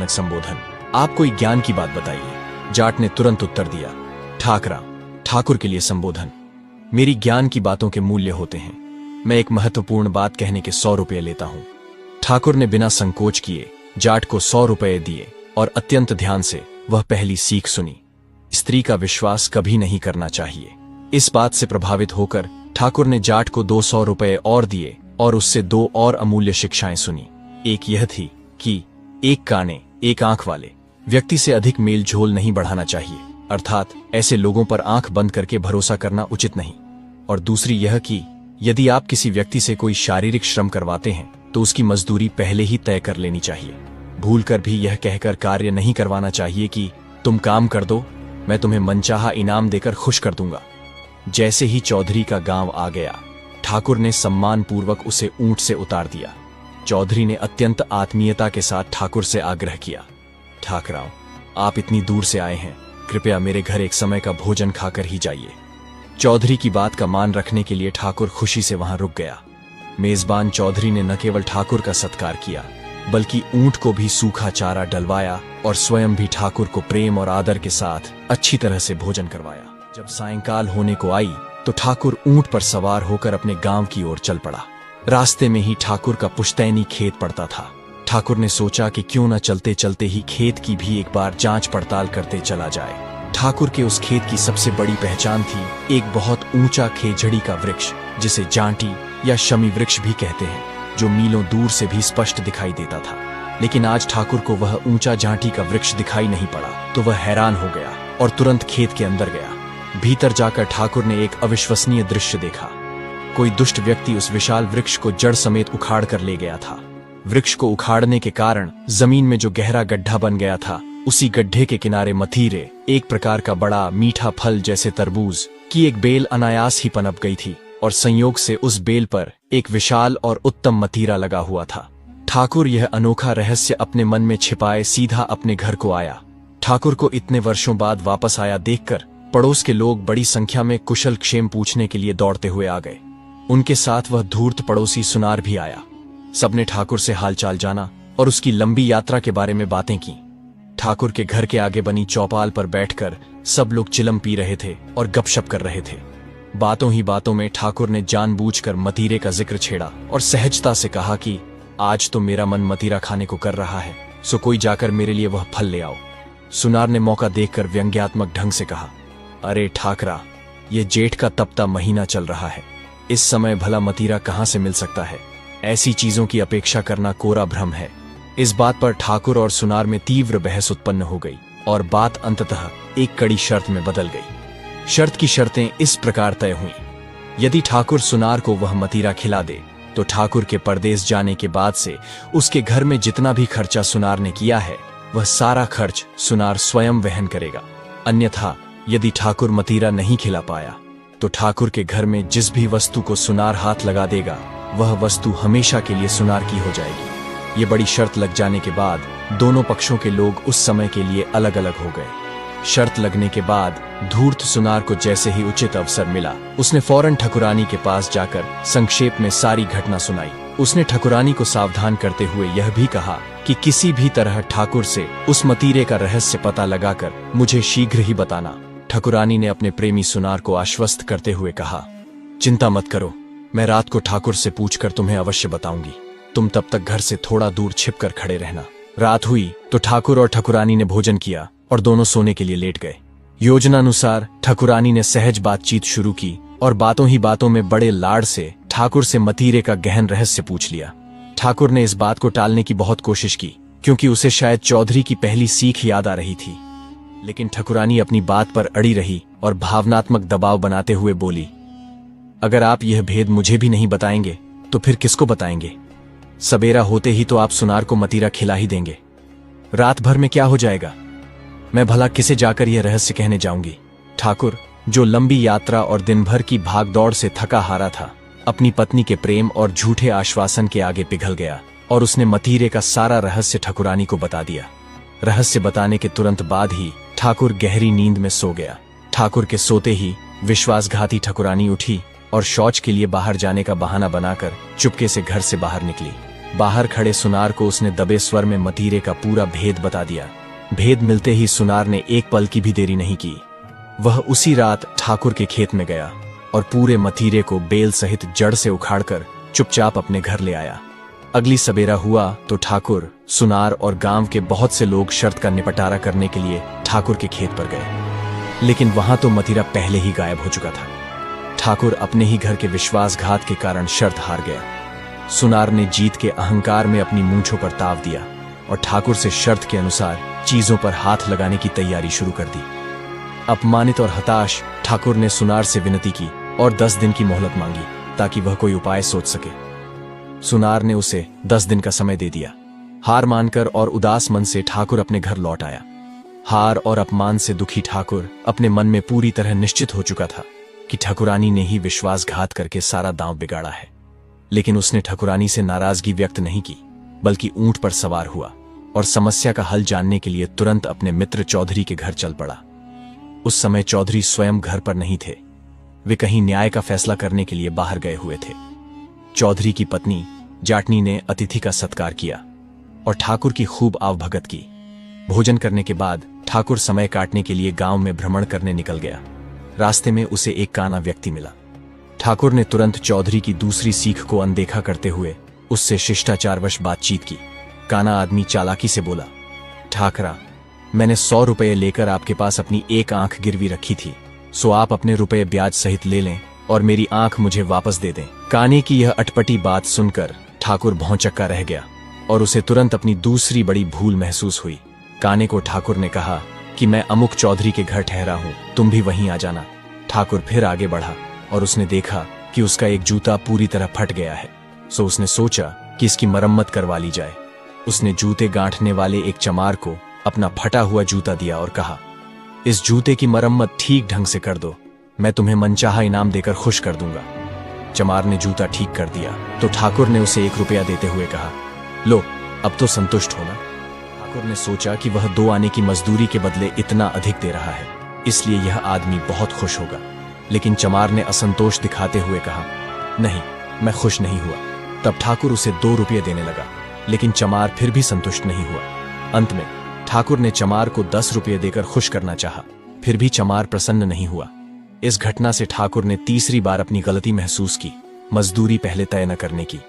सम्मानजनक संबोधन। आप कोई ज्ञान की बात बताइए। जाट ने तुरंत उत्तर दिया, ठाकरा, ठाकुर के लिए संबोधन। मेरी ज्ञान की बातों के मूल्य होते हैं। मैं एक महत्वपूर्ण बात कहने के 100 रुपये लेता हूं। ठाकुर ने बिना संकोच किए जाट को 100 रुपये दिए और अत्यंत ध्यान से वह पहली सीख सुनी। स्त्री का विश्वास कभी नहीं करना चाहिए। इस बात से प्रभावित होकर ठाकुर ने जाट को 200 रुपये और दिए और उससे 2 और अमूल्य शिक्षाएं सुनी। एक यह थी कि एक काने एक आंख वाले व्यक्ति से अधिक मेल झोल नहीं बढ़ाना चाहिए, अर्थात ऐसे लोगों पर आंख बंद करके भरोसा करना उचित नहीं। और दूसरी यह कि यदि आप किसी व्यक्ति से कोई शारीरिक श्रम करवाते हैं तो उसकी मजदूरी पहले ही तय कर लेनी चाहिए। भूलकर भी यह कहकर कार्य नहीं करवाना चाहिए कि तुम काम कर दो, मैं तुम्हें मनचाहा इनाम देकर खुश कर दूंगा। जैसे ही चौधरी का गांव आ गया, ठाकुर ने सम्मानपूर्वक उसे ऊंट से उतार दिया। चौधरी ने अत्यंत आत्मीयता के साथ ठाकुर से आग्रह किया, ठाकराव, आप इतनी दूर से आए हैं, कृपया मेरे घर एक समय का भोजन खाकर ही जाइए। चौधरी की बात का मान रखने के लिए ठाकुर खुशी से वहां रुक गया। मेजबान चौधरी ने न केवल ठाकुर का सत्कार किया बल्कि ऊंट को भी सूखा चारा डलवाया और स्वयं भी ठाकुर को प्रेम और आदर के साथ अच्छी तरह से भोजन करवाया। जब सायंकाल होने को आई तो ठाकुर ऊंट पर सवार होकर अपने गांव की ओर चल पड़ा। रास्ते में ही ठाकुर का पुश्तैनी खेत पड़ता था। ठाकुर ने सोचा कि क्यों न चलते चलते ही खेत की भी एक बार जांच पड़ताल करते चला जाए। ठाकुर के उस खेत की सबसे बड़ी पहचान थी एक बहुत ऊंचा खेजड़ी का वृक्ष, जिसे जांटी या शमी वृक्ष भी कहते हैं, जो मीलों दूर से भी स्पष्ट दिखाई देता था। लेकिन आज ठाकुर को वह ऊंचा जांटी का वृक्ष दिखाई नहीं पड़ा तो वह हैरान हो गया और तुरंत खेत के अंदर गया। भीतर जाकर ठाकुर ने एक अविश्वसनीय दृश्य देखा। कोई दुष्ट व्यक्ति उस विशाल वृक्ष को जड़ समेत उखाड़ कर ले गया था। वृक्ष को उखाड़ने के कारण जमीन में जो गहरा गड्ढा बन गया था, उसी गड्ढे के किनारे मथीरे, एक प्रकार का बड़ा मीठा फल जैसे तरबूज की एक बेल अनायास ही पनप गई थी और संयोग से उस बेल पर एक विशाल और उत्तम मतीरा लगा हुआ था। ठाकुर यह अनोखा रहस्य अपने मन में छिपाए सीधा अपने घर को आया। ठाकुर को इतने वर्षों बाद वापस आया देखकर पड़ोस के लोग बड़ी संख्या में कुशल क्षेम पूछने के लिए दौड़ते हुए आ गए। उनके साथ वह धूर्त पड़ोसी सुनार भी आया। सबने ठाकुर से हालचाल जाना और उसकी लंबी यात्रा के बारे में बातें की। ठाकुर के घर के आगे बनी चौपाल पर बैठकर सब लोग चिलम पी रहे थे और गपशप कर रहे थे। बातों ही बातों में ठाकुर ने जानबूझकर मतीरे का जिक्र छेड़ा और सहजता से कहा कि आज तो मेरा मन मतीरा खाने को कर रहा है, सो कोई जाकर मेरे लिए वह फल ले आओ। सुनार ने मौका देखकर व्यंग्यात्मक ढंग से कहा, अरे ठाकरा, ये जेठ का तपता महीना चल रहा है, इस समय भला मतीरा कहाँ से मिल सकता है? ऐसी चीजों की अपेक्षा करना कोरा भ्रम है। इस बात पर ठाकुर और सुनार में तीव्र बहस उत्पन्न हो गई और बात अंततः एक कड़ी शर्त में बदल गई। शर्त की शर्तें इस प्रकार तय हुई, यदि ठाकुर सुनार को वह मतीरा खिला दे तो ठाकुर के परदेश जाने के बाद से उसके घर में जितना भी खर्चा सुनार ने किया है वह सारा खर्च सुनार स्वयं वहन करेगा। अन्यथा यदि ठाकुर मतीरा नहीं खिला पाया तो ठाकुर के घर में जिस भी वस्तु को सुनार हाथ लगा देगा वह वस्तु हमेशा के लिए सुनार की हो जाएगी। ये बड़ी शर्त लग जाने के बाद दोनों पक्षों के लोग उस समय के लिए अलग अलग हो गए। शर्त लगने के बाद धूर्त सुनार को जैसे ही उचित अवसर मिला उसने फौरन ठकुरानी के पास जाकर संक्षेप में सारी घटना सुनाई। उसने ठकुरानी को सावधान करते हुए यह भी कहा कि किसी भी तरह ठाकुर से उस मतीरे का रहस्य पता लगाकर मुझे शीघ्र ही बताना। ठकुरानी ने अपने प्रेमी सुनार को आश्वस्त करते हुए कहा, चिंता मत करो, मैं रात को ठाकुर से पूछकर तुम्हें अवश्य बताऊंगी। तुम तब तक घर से थोड़ा दूर छिपकर खड़े रहना। रात हुई तो ठाकुर और ठकुरानी ने भोजन किया और दोनों सोने के लिए लेट गए। योजनानुसार ठकुरानी ने सहज बातचीत शुरू की और बातों ही बातों में बड़े लाड़ से ठाकुर से मतीरे का गहन रहस्य पूछ लिया। ठाकुर ने इस बात को टालने की बहुत कोशिश की क्योंकि उसे शायद चौधरी की पहली सीख याद आ रही थी, लेकिन ठकुरानी अपनी बात पर अड़ी रही और भावनात्मक दबाव बनाते हुए बोली, अगर आप यह भेद मुझे भी नहीं बताएंगे तो फिर किसको बताएंगे? सवेरा होते ही तो आप सुनार को मतीरा खिला ही देंगे। रात भर में क्या हो जाएगा? मैं भला किसे जाकर यह रहस्य कहने जाऊंगी? ठाकुर, जो लंबी यात्रा और दिन भर की भागदौड़ से थका हारा था, अपनी पत्नी के प्रेम और झूठे आश्वासन के आगे पिघल गया और उसने मतीरे का सारा रहस्य ठकुरानी को बता दिया। रहस्य बताने के तुरंत बाद ही ठाकुर गहरी नींद में सो गया। ठाकुर के सोते ही विश्वासघाती ठकुरानी उठी और शौच के लिए बाहर जाने का बहाना बनाकर चुपके से घर से बाहर निकली। बाहर खड़े सुनार को उसने दबे स्वर में मतीरे का पूरा भेद बता दिया। भेद मिलते ही सुनार ने एक पल की भी देरी नहीं की। वह उसी रात ठाकुर के खेत में गया और पूरे मतीरे को बेल सहित जड़ से उखाड़कर चुपचाप अपने घर ले आया। अगली सवेरा हुआ तो ठाकुर, सुनार और गांव के बहुत से लोग शर्त का निपटारा करने के लिए ठाकुर के खेत पर गए, लेकिन वहां तो मतीरा पहले ही गायब हो चुका था। ठाकुर अपने ही घर के विश्वासघात के कारण शर्त हार गया। सुनार ने जीत के अहंकार में अपनी मूंछों पर ताव दिया और ठाकुर से शर्त के अनुसार चीजों पर हाथ लगाने की तैयारी शुरू कर दी। अपमानित और हताश ठाकुर ने सुनार से विनती की और 10 दिन की मोहलत मांगी ताकि वह कोई उपाय सोच सके। सुनार ने उसे 10 दिन का समय दे दिया। हार मानकर और उदास मन से ठाकुर अपने घर लौट आया। हार और अपमान से दुखी ठाकुर अपने मन में पूरी तरह निश्चित हो चुका था कि ठाकुरानी ने ही विश्वासघात करके सारा दांव बिगाड़ा है। लेकिन उसने ठाकुरानी से नाराजगी व्यक्त नहीं की, बल्कि ऊंट पर सवार हुआ और समस्या का हल जानने के लिए तुरंत अपने मित्र चौधरी के घर चल पड़ा। उस समय चौधरी स्वयं घर पर नहीं थे। वे कहीं न्याय का फैसला करने के लिए बाहर गए हुए थे। चौधरी की पत्नी जाटनी ने अतिथि का सत्कार किया और ठाकुर की खूब आवभगत की। भोजन करने के बाद ठाकुर समय काटने के लिए गांव में भ्रमण करने निकल गया। रास्ते में उसे एक काना व्यक्ति मिला। ठाकुर ने तुरंत चौधरी की दूसरी सीख को अनदेखा करते हुए उससे शिष्टाचारवश बातचीत की। काना आदमी चालाकी से बोला, ठाकरा, मैंने 100 रुपये लेकर आपके पास अपनी एक आंख गिरवी रखी थी, सो आप अपने रुपये ब्याज सहित ले लें और मेरी आंख मुझे वापस दे दें। काने की यह अटपटी बात सुनकर ठाकुर भौंचक्का रह गया और उसे तुरंत अपनी दूसरी बड़ी भूल महसूस हुई। काने को ठाकुर ने कहा कि मैं अमुक चौधरी के घर ठहरा हूं, तुम भी वहीं आ जाना। ठाकुर फिर आगे बढ़ा और उसने देखा कि उसका एक जूता पूरी तरह फट गया है, सो उसने सोचा कि इसकी मरम्मत करवा ली जाए। उसने जूते गांठने वाले एक चमार को अपना फटा हुआ जूता दिया और कहा, इस जूते की मरम्मत ठीक ढंग से कर दो, मैं तुम्हें मनचाहा इनाम देकर खुश कर दूंगा। चमार ने जूता ठीक कर दिया तो ठाकुर ने उसे 1 रुपया देते हुए कहा, लो, अब तो संतुष्ट होना। ठाकुर ने सोचा कि वह 2 आने की मजदूरी के बदले इतना अधिक दे रहा है, इसलिए यह आदमी बहुत खुश होगा। लेकिन चमार ने असंतोष दिखाते हुए कहा, नहीं, मैं खुश नहीं हुआ। तब ठाकुर उसे 2 रुपये देने लगा, लेकिन चमार फिर भी संतुष्ट नहीं हुआ। अंत में ठाकुर ने चमार को 10 रुपये देकर खुश करना चाहा, फिर भी चमार प्रसन्न नहीं हुआ। इस घटना से ठाकुर ने तीसरी बार अपनी गलती महसूस की, मजदूरी पहले तय न करने की।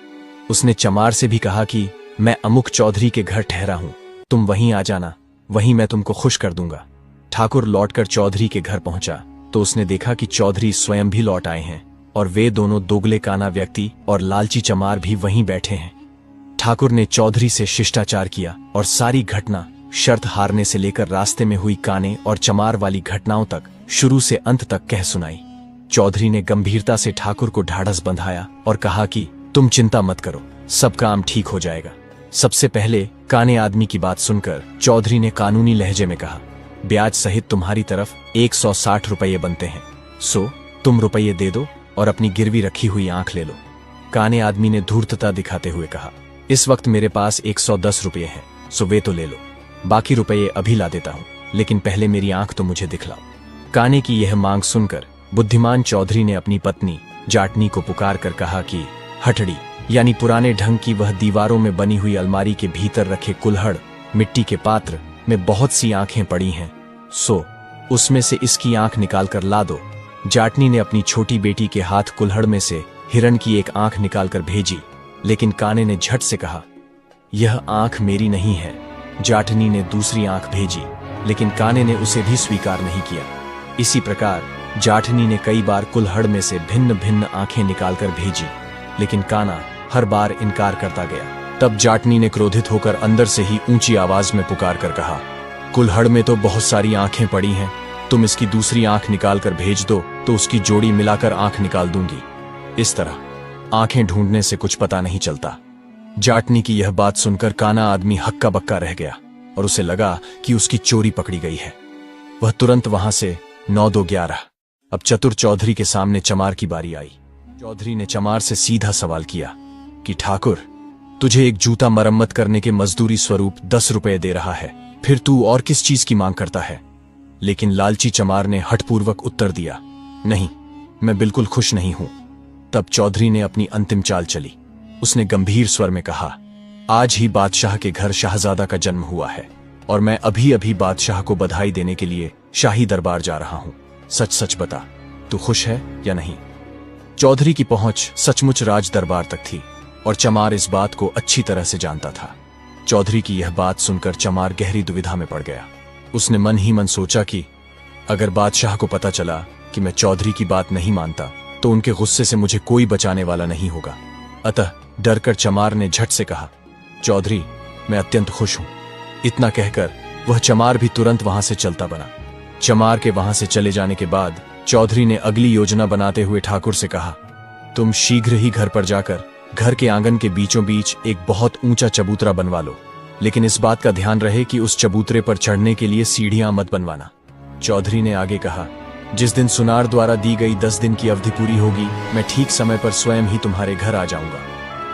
उसने चमार से भी कहा कि मैं अमुक चौधरी के घर ठहरा हूं, तुम वहीं आ जाना, वहीं मैं तुमको खुश कर दूंगा। ठाकुर लौटकर चौधरी के घर पहुंचा तो उसने देखा कि चौधरी स्वयं भी लौट आए हैं और वे दोनों दोगले काना व्यक्ति और लालची चमार भी वहीं बैठे हैं। ठाकुर ने चौधरी से शिष्टाचार किया और सारी घटना, शर्त हारने से लेकर रास्ते में हुई काने और चमार वाली घटनाओं तक शुरू से अंत तक कह सुनाई। चौधरी ने गंभीरता से ठाकुर को ढाढ़स बंधाया और कहा कि तुम चिंता मत करो, सब काम ठीक हो जाएगा। सबसे पहले काने आदमी की बात सुनकर चौधरी ने कानूनी लहजे में कहा, ब्याज सहित तुम्हारी तरफ 160 रुपये बनते हैं, सो तुम रुपये दे दो और अपनी गिरवी रखी हुई आंख ले लो। काने आदमी ने धूर्तता दिखाते हुए कहा, इस वक्त मेरे पास 110 रुपये हैं, सो वे तो ले लो, बाकी रुपये अभी ला देता हूं, लेकिन पहले मेरी आंख तो मुझे दिखलाओ। काने की यह मांग सुनकर बुद्धिमान चौधरी ने अपनी पत्नी जाटनी को पुकार कर कहा कि हटड़ी यानी पुराने ढंग की वह दीवारों में बनी हुई अलमारी के भीतर रखे कुल्हड़ मिट्टी के पात्र में बहुत सी आंखें पड़ी हैं, सो उसमें से इसकी आंख निकाल कर ला दो। जाटनी ने अपनी छोटी बेटी के हाथ कुल्हड़ में से हिरण की एक आंख निकालकर भेजी, लेकिन काने ने झट से कहा, यह आंख मेरी नहीं है। जाटनी ने दूसरी आंख भेजी, लेकिन काने ने उसे भी स्वीकार नहीं किया। इसी प्रकार जाटनी ने कई बार कुल्हड़ में से भिन्न भिन्न आंखें निकालकर भेजी, लेकिन काना हर बार इनकार करता गया। तब जाटनी ने क्रोधित होकर अंदर से ही ऊंची आवाज में पुकार कर कहा, कुल्हड़ में तो बहुत सारी आंखें पड़ी हैं, तुम इसकी दूसरी आंख निकाल कर भेज दो तो उसकी जोड़ी मिलाकर आंख निकाल दूंगी। इस तरह आंखें ढूंढने से कुछ पता नहीं चलता। जाटनी की यह बात सुनकर काना आदमी हक्का बक्का रह गया और उसे लगा कि उसकी चोरी पकड़ी गई है। वह तुरंत वहां से 9-2-11। अब चतुर चौधरी के सामने चमार की बारी आई। चौधरी ने चमार से सीधा सवाल किया कि ठाकुर, तुझे एक जूता मरम्मत करने के मजदूरी स्वरूप 10 रुपये दे रहा है, फिर तू और किस चीज की मांग करता है? लेकिन लालची चमार ने हठपूर्वक उत्तर दिया, नहीं, मैं बिल्कुल खुश नहीं हूं। तब चौधरी ने अपनी अंतिम चाल चली। उसने गंभीर स्वर में कहा आज ही बादशाह के घर शहजादा का जन्म हुआ है और मैं अभी अभी बादशाह को बधाई देने के लिए शाही दरबार जा रहा हूं। सच सच बता, तू खुश है या नहीं? चौधरी की पहुंच सचमुच राज दरबार तक थी और चमार इस बात को अच्छी तरह से जानता था। चौधरी की यह बात सुनकर चमार गहरी दुविधा में पड़ गया। उसने मन ही मन सोचा कि अगर बादशाह को पता चला कि मैं चौधरी की बात नहीं मानता तो उनके गुस्से से मुझे कोई बचाने वाला नहीं होगा। अतः डरकर चमार ने झट से कहा, चौधरी, मैं अत्यंत खुश हूं। इतना कहकर वह चमार भी तुरंत वहां से चलता बना। चमार के वहां से चले जाने के बाद चौधरी ने अगली योजना बनाते हुए ठाकुर से कहा, तुम शीघ्र ही घर पर जाकर घर के आंगन के बीचों बीच एक बहुत ऊंचा चबूतरा बनवा लो, लेकिन इस बात का ध्यान रहे कि उस चबूतरे पर चढ़ने के लिए सीढ़ियां मत बनवाना। चौधरी ने आगे कहा, जिस दिन सुनार द्वारा दी गई 10 दिन की अवधि पूरी होगी, मैं ठीक समय पर स्वयं ही तुम्हारे घर आ जाऊंगा।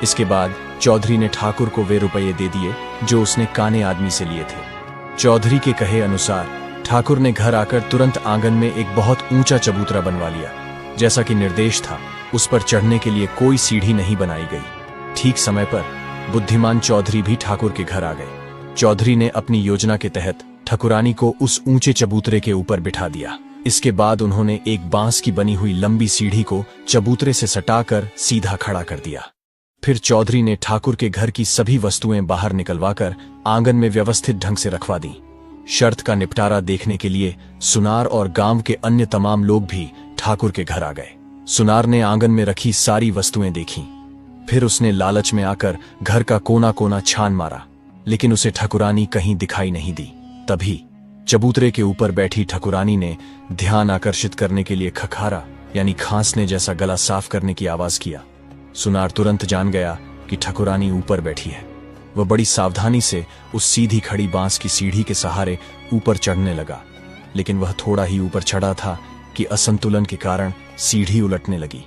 इसके बाद चौधरी ने ठाकुर को वे रुपये दे दिए जो उसने काने आदमी से लिए थे। चौधरी के कहे अनुसार ठाकुर ने घर आकर तुरंत आंगन में एक बहुत ऊंचा चबूतरा बनवा लिया। जैसा कि निर्देश था, उस पर चढ़ने के लिए कोई सीढ़ी नहीं बनाई गई। ठीक समय पर बुद्धिमान चौधरी भी ठाकुर के घर आ गए। चौधरी ने अपनी योजना के तहत ठकुरानी को उस ऊंचे चबूतरे के ऊपर बिठा दिया। इसके बाद उन्होंने एक बांस की बनी हुई लंबी सीढ़ी को चबूतरे से सटाकर सीधा खड़ा कर दिया। फिर चौधरी ने ठाकुर के घर की सभी वस्तुएं बाहर निकलवाकर आंगन में व्यवस्थित ढंग से रखवा दी। शर्त का निपटारा देखने के लिए सुनार और गांव के अन्य तमाम लोग भी ठाकुर के घर आ गए। सुनार ने आंगन में रखी सारी वस्तुएं देखीं। फिर उसने लालच में आकर घर का कोना कोना छान मारा, लेकिन उसे ठकुरानी कहीं दिखाई नहीं दी। तभी चबूतरे के ऊपर बैठी ठकुरानी ने ध्यान आकर्षित करने के लिए खखारा यानी खांसने जैसा गला साफ करने की आवाज किया। सुनार तुरंत जान गया कि ठकुरानी ऊपर बैठी है। वह बड़ी सावधानी से उस सीधी खड़ी बांस की सीढ़ी के सहारे ऊपर चढ़ने लगा, लेकिन वह थोड़ा ही ऊपर चढ़ा था कि असंतुलन के कारण सीढ़ी उलटने लगी।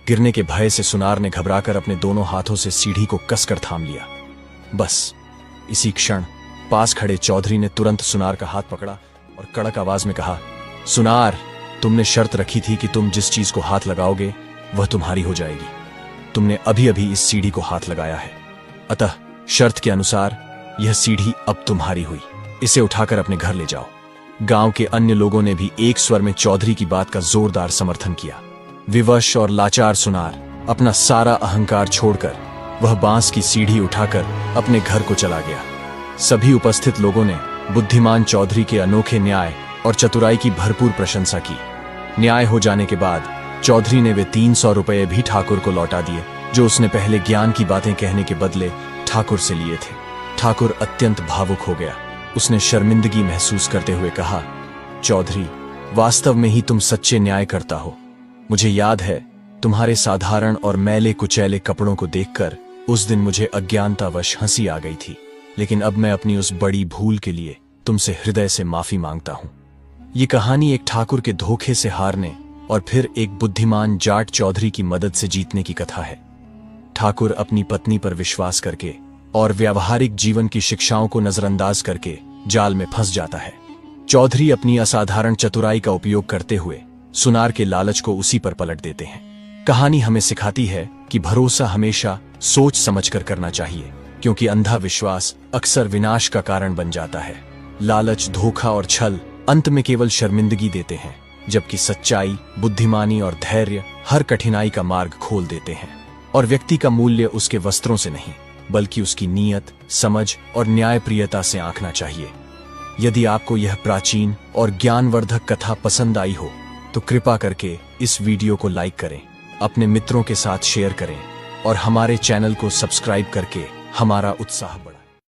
गिरने के भय से सुनार ने घबराकर अपने दोनों हाथों से सीढ़ी को कसकर थाम लिया। बस इसी क्षण पास खड़े चौधरी ने तुरंत सुनार का हाथ पकड़ा और कड़क आवाज में कहा, सुनार, तुमने शर्त रखी थी कि तुम जिस चीज को हाथ लगाओगे वह तुम्हारी हो जाएगी। तुमने अभी अभी इस सीढ़ी को हाथ लगाया है, अतः शर्त के अनुसार यह सीढ़ी अब तुम्हारी हुई। इसे उठाकर अपने घर ले जाओ। गांव के अन्य लोगों ने भी एक स्वर में चौधरी की बात का जोरदार समर्थन किया। विवश और लाचार सुनार अपना सारा अहंकार छोड़कर वह बांस की सीढ़ी उठाकर अपने घर को चला गया। सभी उपस्थित लोगों ने बुद्धिमान चौधरी के अनोखे न्याय और चतुराई की भरपूर प्रशंसा की। न्याय हो जाने के बाद चौधरी ने वे 300 रुपये भी ठाकुर को लौटा दिए जो उसने पहले ज्ञान की बातें कहने के बदले ठाकुर से लिए थे। ठाकुर अत्यंत भावुक हो गया। उसने शर्मिंदगी महसूस करते हुए कहा, चौधरी, वास्तव में ही तुम सच्चे न्याय करता हो। मुझे याद है, तुम्हारे साधारण और मैले कुचैले कपड़ों को देखकर उस दिन मुझे अज्ञानतावश हंसी आ गई थी, लेकिन अब मैं अपनी उस बड़ी भूल के लिए तुमसे हृदय से माफी मांगता हूं। ये कहानी एक ठाकुर के धोखे से हारने और फिर एक बुद्धिमान जाट चौधरी की मदद से जीतने की कथा है। ठाकुर अपनी पत्नी पर विश्वास करके और व्यावहारिक जीवन की शिक्षाओं को नजरअंदाज करके जाल में फंस जाता है। चौधरी अपनी असाधारण चतुराई का उपयोग करते हुए सुनार के लालच को उसी पर पलट देते हैं। कहानी हमें सिखाती है कि भरोसा हमेशा सोच समझकर करना चाहिए, क्योंकि अंधा विश्वास अक्सर विनाश का कारण बन जाता है। लालच, धोखा और छल अंत में केवल शर्मिंदगी देते हैं, जबकि सच्चाई, बुद्धिमानी और धैर्य हर कठिनाई का मार्ग खोल देते हैं। और व्यक्ति का मूल्य उसके वस्त्रों से नहीं, बल्कि उसकी नीयत, समझ और न्यायप्रियता से आंकना चाहिए। यदि आपको यह प्राचीन और ज्ञानवर्धक कथा पसंद आई हो तो कृपा करके इस वीडियो को लाइक करें, अपने मित्रों के साथ शेयर करें और हमारे चैनल को सब्सक्राइब करके हमारा उत्साह बढ़ाएं।